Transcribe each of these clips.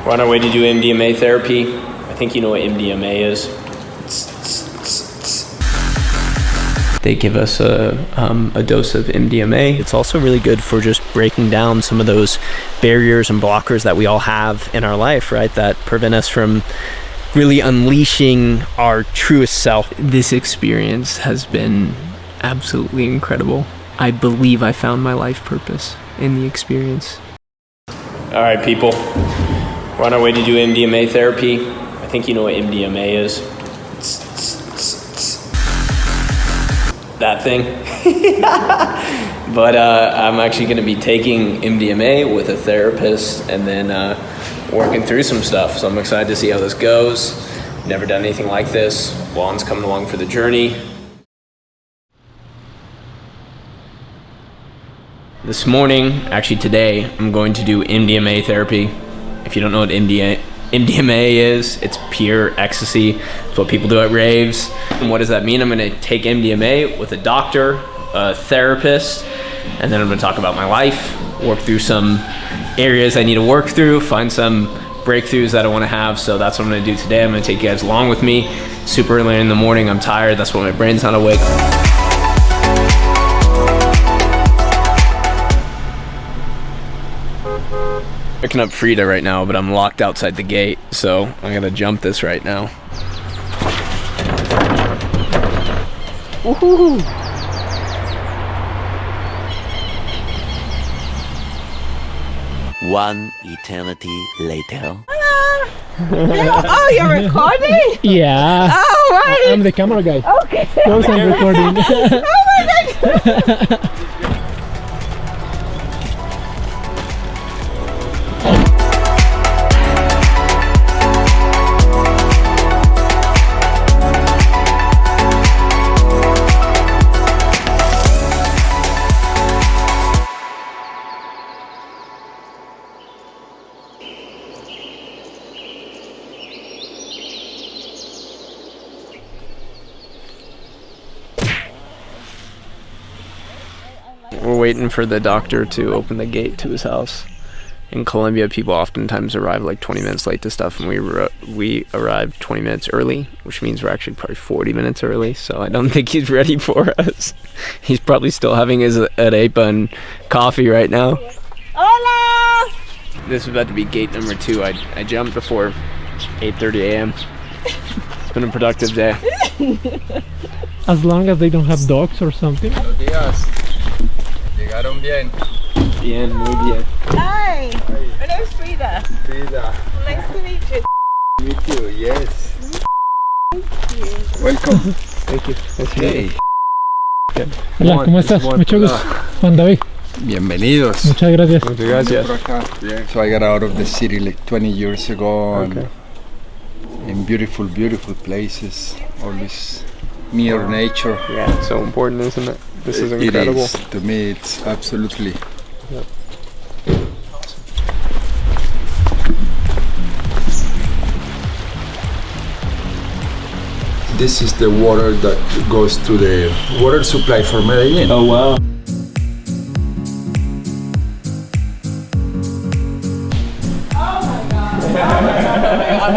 We're on our way to do MDMA therapy. I think you know what MDMA is. They give us a dose of MDMA. It's also really good for just breaking down some of those barriers and blockers that we all have in our life, right? That prevent us from really unleashing our truest self. This experience has been absolutely incredible. I believe I found my life purpose in the experience. All right, people. We're on our way to do MDMA therapy. I think you know what MDMA is. That thing. But I'm actually going to be taking MDMA with a therapist and then working through some stuff. So I'm excited to see how this goes. Never done anything like this. Juan's coming along for the journey. This morning, actually today, I'm going to do MDMA therapy. If you don't know what MDMA is, it's pure ecstasy. It's what people do at raves. And what does that mean? I'm gonna take MDMA with a doctor, a therapist, and then I'm gonna talk about my life, work through some areas I need to work through, find some breakthroughs that I wanna have. So that's what I'm gonna do today. I'm gonna take you guys along with me. Super early in the morning, I'm tired. That's why my brain's not awake. Picking up Frida right now, but I'm locked outside the gate, so I gotta jump this right now. Woohoo! One eternity later. Oh, you're recording? Yeah. Oh, right. I'm the camera guy. Okay. Close and recording. Oh my God. We're waiting for the doctor to open the gate to his house. In Colombia, people oftentimes arrive like 20 minutes late to stuff, and we arrived 20 minutes early, which means we're actually probably 40 minutes early, so I don't think he's ready for us. He's probably still having his arepa and coffee right now. Hola! This is about to be gate number 2. I jumped before 8:30 a.m. It's been a productive day. As long as they don't have dogs or something. Buenos días. Llegaron bien. Bien, muy bien. Hi. My name's Frida. Frida. Nice to meet you. Meet you, yes. Welcome. Thank you. Hey. Hola, ¿cómo estás? Mucho gusto. Juan David. Bienvenidos. Muchas gracias. Muchas gracias. Por acá. So I got out of the city like 20 years ago, and in beautiful, beautiful places. Always near nature. Yeah, it's so important, isn't it? This is incredible. It is. To me, it's absolutely. Yep. This is the water that goes to the water supply for Medellin. Oh, wow.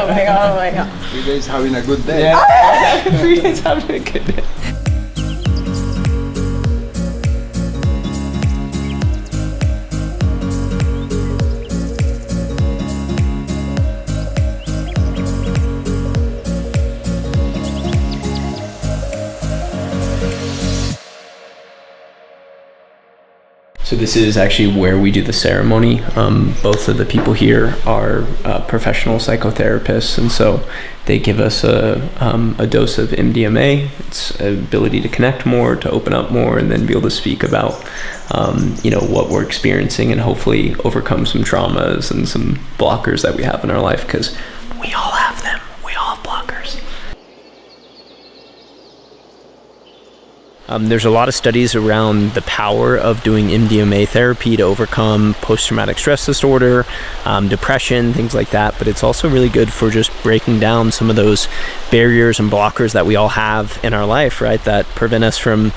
Oh my God. You guys having a good day? Yeah. Everybody's having a good day. So this is actually where we do the ceremony. Both of the people here are professional psychotherapists, and so they give us a dose of MDMA. It's an ability to connect more, to open up more, and then be able to speak about what we're experiencing and hopefully overcome some traumas and some blockers that we have in our life, because we all have them. We all have blockers. There's a lot of studies around the power of doing MDMA therapy to overcome post-traumatic stress disorder, depression, things like that. But it's also really good for just breaking down some of those barriers and blockers that we all have in our life, right? That prevent us from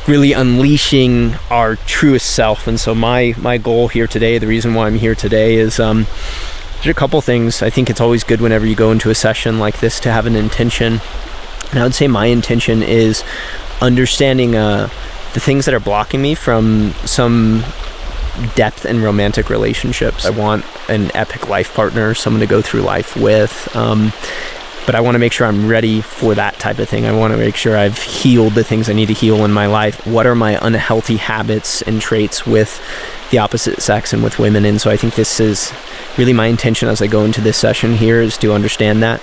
really unleashing our truest self. And so my goal here today, the reason why I'm here today is there's a couple things. I think it's always good whenever you go into a session like this to have an intention. And I would say my intention is understanding the things that are blocking me from some depth in romantic relationships. I want an epic life partner, someone to go through life with. But I want to make sure I'm ready for that type of thing. I want to make sure I've healed the things I need to heal in my life. What are my unhealthy habits and traits with the opposite sex and with women? And so I think this is really my intention as I go into this session here, is to understand that,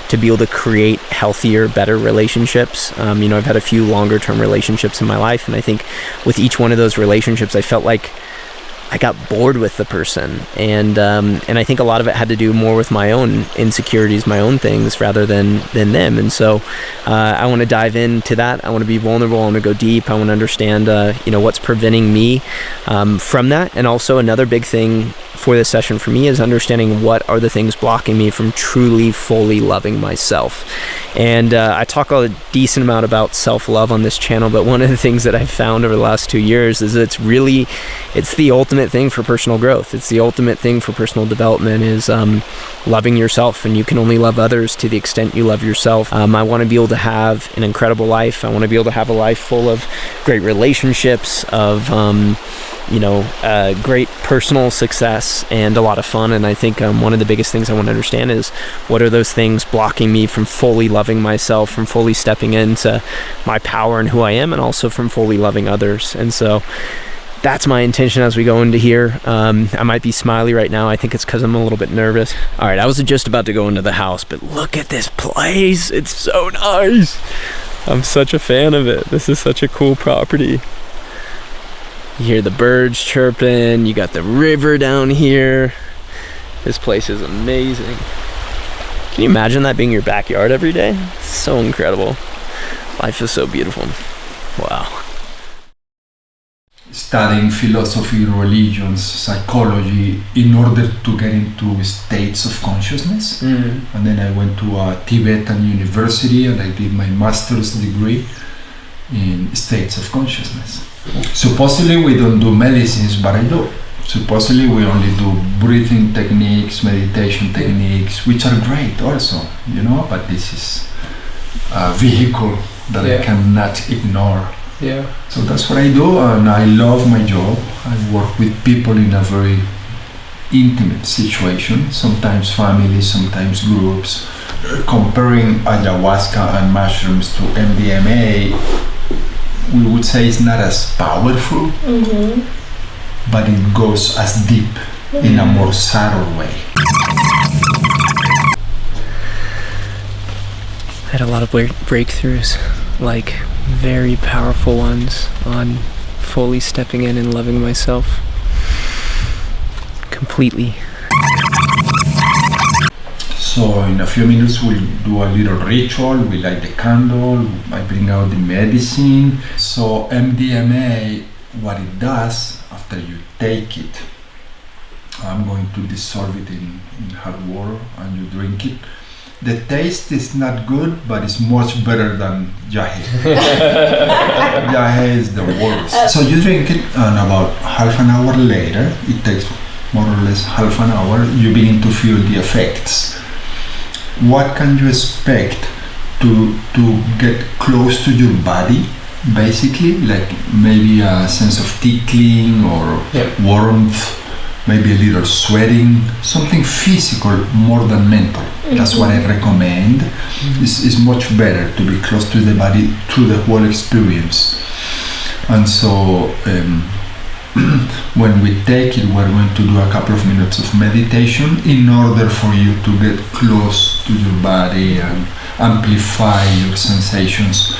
to be able to create healthier, better relationships. I've had a few longer term relationships in my life, and I think with each one of those relationships, I felt like I got bored with the person, and I think a lot of it had to do more with my own insecurities, my own things, rather than them. And so I want to dive into that. I want to be vulnerable. I want to go deep. I want to understand what's preventing me from that. And also another big thing for this session for me is understanding what are the things blocking me from truly fully loving myself. And I talk a decent amount about self-love on this channel, but one of the things that I've found over the last 2 years is it's the ultimate thing for personal growth. It's the ultimate thing for personal development, is loving yourself. And you can only love others to the extent you love yourself. I want to be able to have an incredible life. I want to be able to have a life full of great relationships, of great personal success, and a lot of fun. And I think one of the biggest things I want to understand is what are those things blocking me from fully loving myself, from fully stepping into my power and who I am, and also from fully loving others. And so that's my intention as we go into here. I might be smiley right now. I think it's because I'm a little bit nervous. All right, I was just about to go into the house, but look at this place. It's so nice. I'm such a fan of it. This is such a cool property. You hear the birds chirping, you got the river down here. This place is amazing. Can you imagine that being your backyard every day? So incredible. Life is so beautiful. Wow. Studying philosophy, religions, psychology in order to get into states of consciousness. And then I went to a Tibetan university and I did my master's degree in states of consciousness. Supposedly we don't do medicines, but I do. Supposedly we only do breathing techniques, meditation techniques, which are great also, but this is a vehicle that I cannot ignore. Yeah. So that's what I do, and I love my job. I work with people in a very intimate situation, sometimes families, sometimes groups. Comparing ayahuasca and mushrooms to MDMA, we would say it's not as powerful, but it goes as deep in a more subtle way. I had a lot of breakthroughs, like very powerful ones, on fully stepping in and loving myself completely. So in a few minutes we'll do a little ritual. We light the candle, I bring out the medicine. So MDMA, what it does after you take it, I'm going to dissolve it in hot water and you drink it. The taste is not good, but it's much better than jahe. Jahe is the worst. So you drink it, and about half an hour later, it takes more or less half an hour, you begin to feel the effects. What can you expect to get close to your body? Basically, like maybe a sense of tickling or warmth, maybe a little sweating, something physical more than mental. That's what I recommend. It's much better to be close to the body through the whole experience. And so when we take it, we're going to do a couple of minutes of meditation in order for you to get close to your body and amplify your sensations.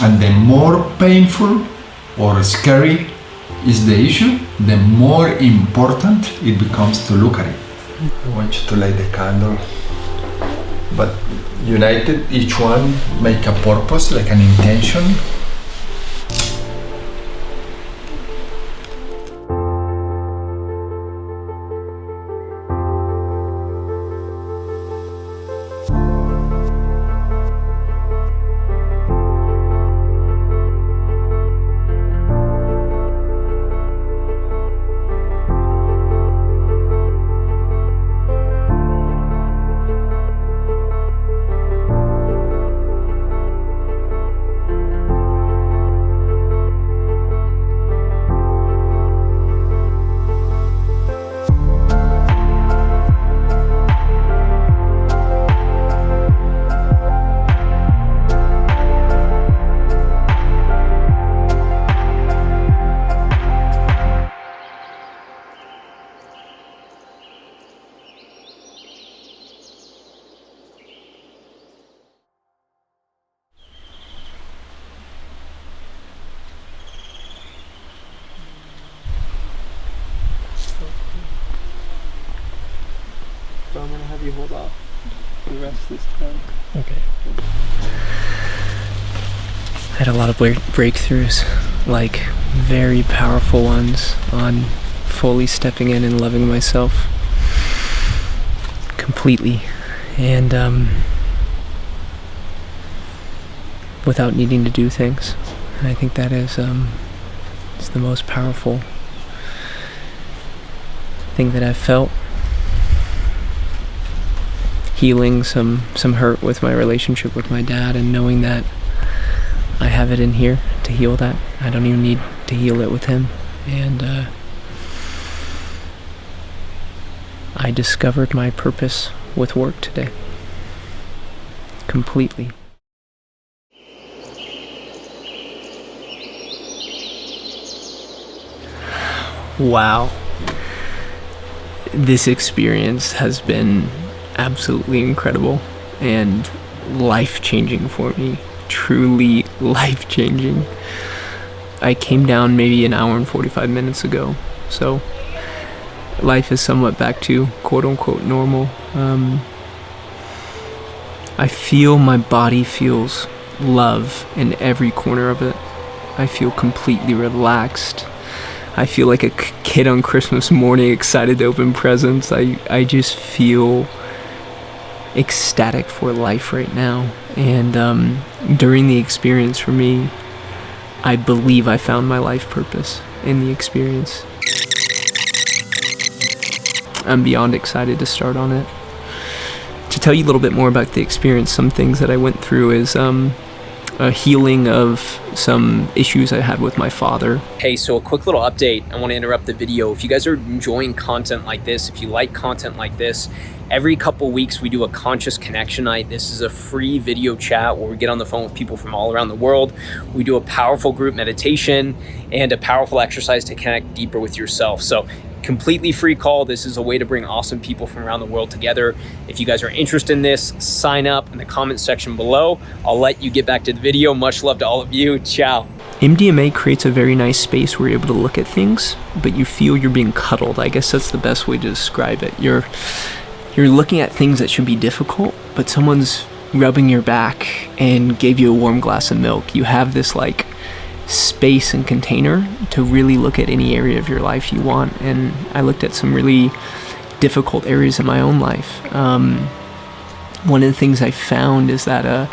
And the more painful or scary is the issue, the more important it becomes to look at it. I want you to light the candle, but united, each one make a purpose, like an intention. so I'm gonna have you hold off for the rest of this time. Okay. I had a lot of breakthroughs, like very powerful ones on fully stepping in and loving myself completely, and without needing to do things. And I think that is it's the most powerful thing that I've felt. Healing some hurt with my relationship with my dad, and knowing that I have it in here to heal that. I don't even need to heal it with him. And I discovered my purpose with work today. Completely. Wow. This experience has been absolutely incredible and life-changing for me. Truly life-changing. I came down maybe an hour and 45 minutes ago, so life is somewhat back to quote-unquote normal. I feel my body feels love in every corner of it. I feel completely relaxed. I feel like a kid on Christmas morning, excited to open presents. I just feel ecstatic for life right now. And during the experience for me, I believe I found my life purpose in the experience. I'm beyond excited to start on it. To tell you a little bit more about the experience, some things that I went through is a healing of some issues I had with my father. Hey, so a quick little update. I want to interrupt the video. If you guys are enjoying content like this, if you like content like this, every couple weeks we do a conscious connection night. This is a free video chat where we get on the phone with people from all around the world. We do a powerful group meditation and a powerful exercise to connect deeper with yourself. So completely free call. This is a way to bring awesome people from around the world together. If you guys are interested in this, sign up in the comment section below. I'll let you get back to the video. Much love to all of you. Ciao. MDMA creates a very nice space where you're able to look at things, but you feel you're being cuddled. I guess that's the best way to describe it. You're looking at things that should be difficult, but someone's rubbing your back and gave you a warm glass of milk. You have this like space and container to really look at any area of your life you want. And I looked at some really difficult areas in my own life. One of the things I found is that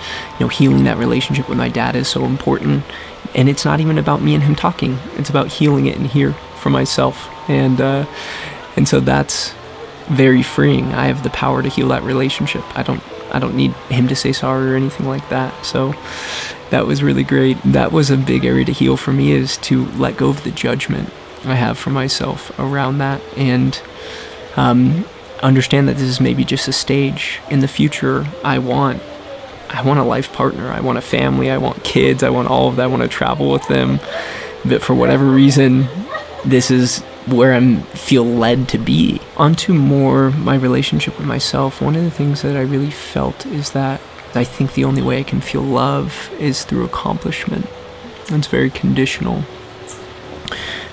healing that relationship with my dad is so important, and it's not even about me and him talking. It's about healing it in here for myself, and so that's very freeing. I have the power to heal that relationship. I don't need him to say sorry or anything like that. So that was really great. That was a big area to heal for me, is to let go of the judgment I have for myself around that, and understand that this is maybe just a stage. In the future, I want a life partner. I want a family. I want kids. I want all of that. I want to travel with them. But for whatever reason, this is where I feel led to be. Onto more my relationship with myself. One of the things that I really felt is that I think the only way I can feel love is through accomplishment. It's very conditional.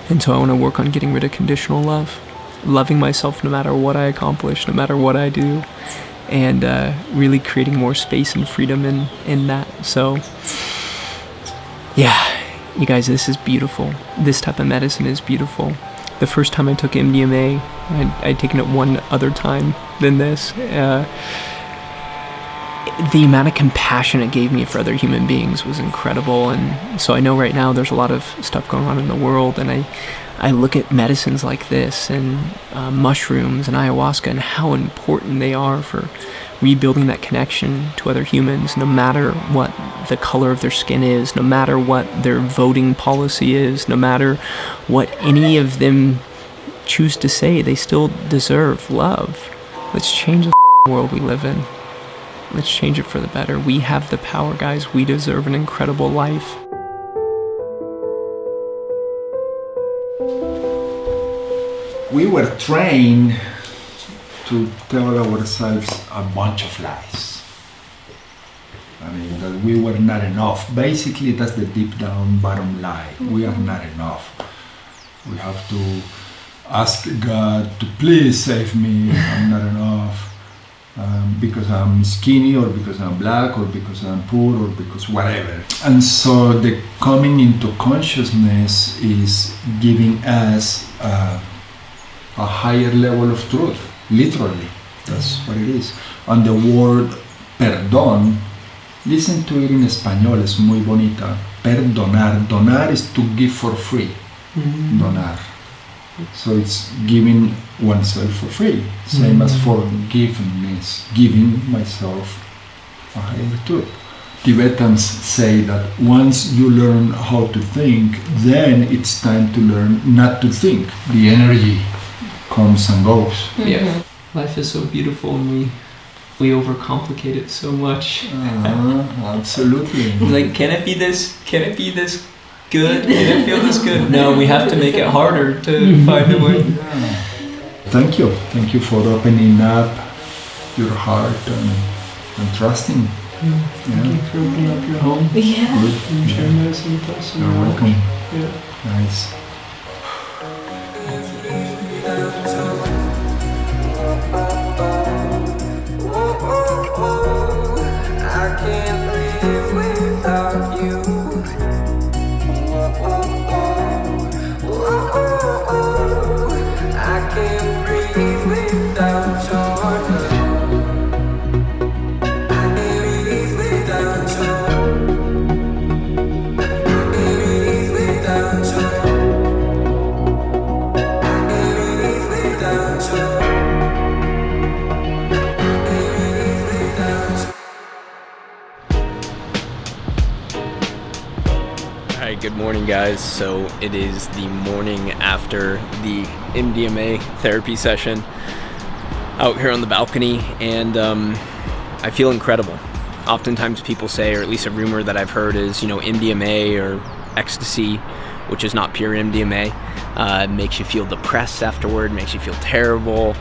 And so I want to work on getting rid of conditional love. Loving myself no matter what I accomplish, no matter what I do. And really creating more space and freedom in that. So, yeah, you guys, this is beautiful. This type of medicine is beautiful. The first time I took MDMA, I'd taken it one other time than this. The amount of compassion it gave me for other human beings was incredible. And so I know right now there's a lot of stuff going on in the world, and I look at medicines like this and mushrooms and ayahuasca and how important they are for rebuilding that connection to other humans, no matter what the color of their skin is, no matter what their voting policy is, no matter what any of them choose to say. They still deserve love. Let's change the world we live in. Let's change it for the better. We have the power, guys. We deserve an incredible life. We were trained to tell ourselves a bunch of lies. I mean, that we were not enough. Basically, that's the deep down bottom line. We are not enough. We have to ask God to please save me. I'm not enough. because I'm skinny, or because I'm black, or because I'm poor, or because whatever. And so the coming into consciousness is giving us a higher level of truth, literally. That's what it is. And the word perdón, listen to it in español, es muy bonita. Perdonar. Donar is to give for free. Donar. So it's giving oneself for free. Same as forgiveness, giving myself a higher truth. Tibetans say that once you learn how to think, then it's time to learn not to think. The energy comes and goes. Yeah. Life is so beautiful, and we overcomplicate it so much. Absolutely. Like, can it be this? Can it be this good? Can it feel this good? No, we have to make it harder to find a way. Yeah. Thank you for opening up your heart and trusting. Thank you for opening up your home. Yeah. Good. And sharing medicine with us. You're welcome. Yeah. Nice. I can't live without you. I can't breathe without your love. I can't breathe without you. I can't breathe without you. I can't breathe without you. Alright, good morning, guys. So it is the morning after the MDMA therapy session out here on the balcony, and I feel incredible. Oftentimes people say, or at least a rumor that I've heard is, MDMA or ecstasy, which is not pure MDMA, makes you feel depressed afterward, makes you feel terrible.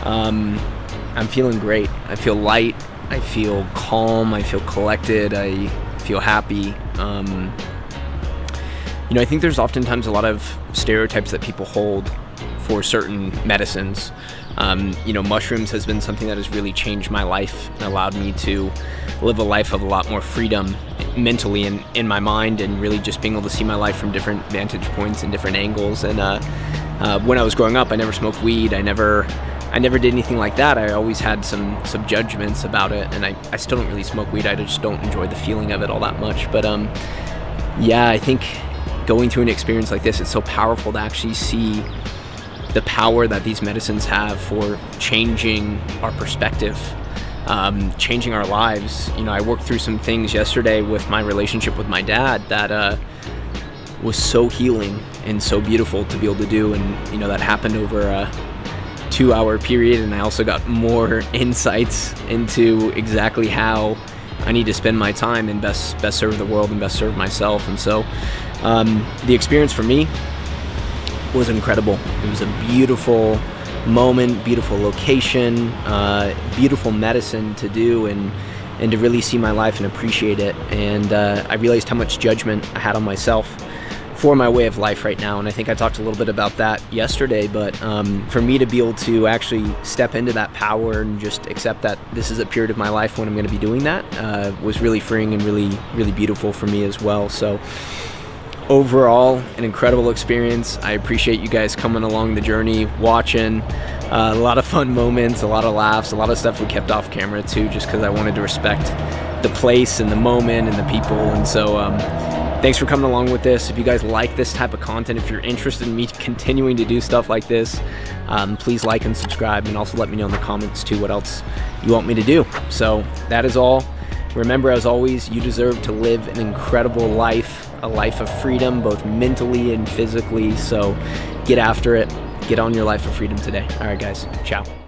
I'm feeling great. I feel light, I feel calm, I feel collected, I feel happy. I think there's oftentimes a lot of stereotypes that people hold for certain medicines. Mushrooms has been something that has really changed my life and allowed me to live a life of a lot more freedom mentally and in my mind, and really just being able to see my life from different vantage points and different angles. And when I was growing up, I never smoked weed. I never did anything like that. I always had some judgments about it, and I still don't really smoke weed. I just don't enjoy the feeling of it all that much. But yeah, I think going through an experience like this, it's so powerful to actually see the power that these medicines have for changing our perspective, changing our lives. I worked through some things yesterday with my relationship with my dad that was so healing and so beautiful to be able to do, and that happened over a 2-hour period, and I also got more insights into exactly how I need to spend my time and best serve the world and best serve myself. And so the experience for me was incredible. It was a beautiful moment, beautiful location, beautiful medicine to do, and to really see my life and appreciate it. And I realized how much judgment I had on myself for my way of life right now, and I think I talked a little bit about that yesterday. But for me to be able to actually step into that power and just accept that this is a period of my life when I'm going to be doing that was really freeing and really, really beautiful for me as well. So overall, an incredible experience. I appreciate you guys coming along the journey, watching. A lot of fun moments, a lot of laughs, a lot of stuff we kept off camera too, just because I wanted to respect the place and the moment and the people. And so thanks for coming along with this. If you guys like this type of content, if you're interested in me continuing to do stuff like this, please like and subscribe, and also let me know in the comments too what else you want me to do. So that is all. Remember, as always, you deserve to live an incredible life, a life of freedom, both mentally and physically. So get after it. Get on your life of freedom today. All right, guys. Ciao.